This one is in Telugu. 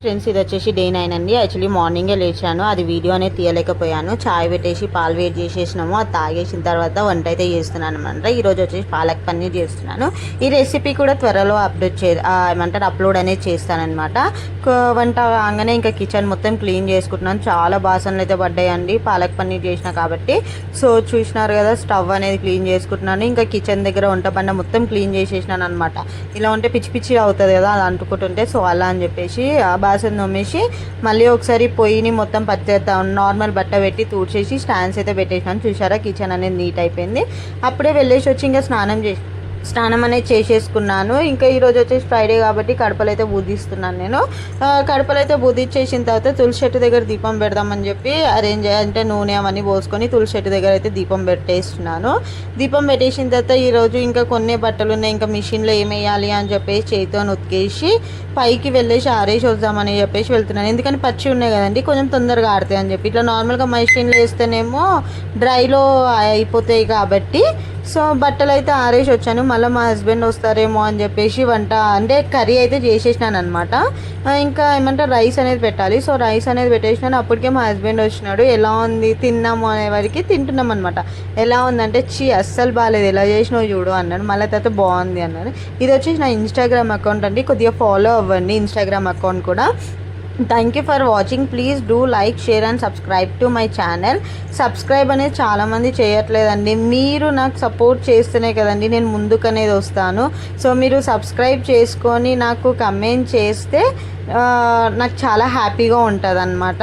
ఫ్రెండ్స్, ఇది వచ్చేసి డే 9 అండి. యాక్చువల్లీ మార్నింగే లేచాను, అది వీడియో అనేది తీయలేకపోయాను. చాయ్ పెట్టేసి పాలు వేడి చేసేసినాము, అది తాగేసిన తర్వాత వంట అయితే చేస్తున్నాను అనమాట. ఈరోజు వచ్చేసి పాలక్ పన్నీర్ చేస్తున్నాను. ఈ రెసిపీ కూడా త్వరలో అప్లోడ్ అనేది చేస్తానమాట. వంట రాగానే ఇంకా కిచెన్ మొత్తం క్లీన్ చేసుకుంటున్నాను. చాలా బాసనలు అయితే పడ్డాయండి పాలక్ పన్నీర్ చేసిన కాబట్టి. సో చూసినారు కదా, స్టవ్ అనేది క్లీన్ చేసుకుంటున్నాను. ఇంకా కిచెన్ దగ్గర వంట బండ మొత్తం క్లీన్ చేసేసినాను అనమాట. ఇలా ఉంటే పిచ్చి పిచ్చి అవుతుంది కదా అది అంటుకుంటుంటే, సో అలా అని చెప్పేసి బాసన తోమేసి మళ్ళీ ఒకసారి పొయ్యిని మొత్తం నార్మల్ బట్ట పెట్టి తూడ్చేసి స్టాండ్స్ అయితే పెట్టేసినాను. చూసారా, కిచెన్ అనేది నీట్ అయిపోయింది. అప్పుడే వెళ్ళేసి వచ్చి ఇంకా స్నానం అనేది చేసేసుకున్నాను. ఇంకా ఈరోజు వచ్చేసి ఫ్రైడే కాబట్టి కడపలు అయితే బూదిస్తున్నాను నేను. కడపలు అయితే బూదిచ్చేసిన తర్వాత తులసి చెట్టు దగ్గర దీపం పెడదామని చెప్పి అంటే నూనె అవన్నీ పోసుకొని తులసి చెట్టు దగ్గర అయితే దీపం పెట్టేస్తున్నాను. దీపం పెట్టేసిన తర్వాత ఈరోజు ఇంకా కొన్ని బట్టలు ఉన్నాయి, ఇంకా మిషన్లో ఏమేయాలి అని చెప్పేసి చేతితో ఉతికేసి పైకి వెళ్ళేసి ఆరేసి వద్దామని చెప్పేసి వెళ్తున్నాను. ఎందుకంటే పచ్చి ఉన్నాయి కదండి, కొంచెం తొందరగా ఆడతాయి అని చెప్పి. ఇట్లా నార్మల్గా మిషన్లో వేస్తేనేమో డ్రైలో అయిపోతాయి కాబట్టి సో బట్టలు అయితే ఆరేసి వచ్చాను. మళ్ళీ మా హస్బెండ్ వస్తారేమో అని చెప్పేసి వంట అంటే కర్రీ అయితే చేసేసినాను అనమాట. ఇంకా ఏమంటే రైస్ అనేది పెట్టాలి. సో రైస్ అనేది పెట్టేసినాను. అప్పటికే మా హస్బెండ్ వచ్చినాడు. ఎలా ఉంది తిన్నాము అనే వరకు తింటున్నాం అనమాట. ఎలా ఉందంటే అస్సలు బాగాలేదు, ఎలా చేసినావు చూడు అన్నాడు. మళ్ళీ తర్వాత బాగుంది అన్నాడు. ఇది వచ్చేసి నా ఇన్స్టాగ్రామ్ అకౌంట్ అండి, కొద్దిగా ఫాలో అవ్వండి ఇన్స్టాగ్రామ్ అకౌంట్ కూడా. Thank you for watching. Please do like, share and subscribe to my channel. Subscribe అనేది చాలామంది చేయట్లేదండి. మీరు నాకు సపోర్ట్ చేస్తేనే కదండి నేను ముందుకు అనేది వస్తాను. సో మీరు సబ్స్క్రైబ్ చేసుకొని నాకు కమెంట్ చేస్తే నాకు చాలా హ్యాపీగా ఉంటుంది అన్నమాట.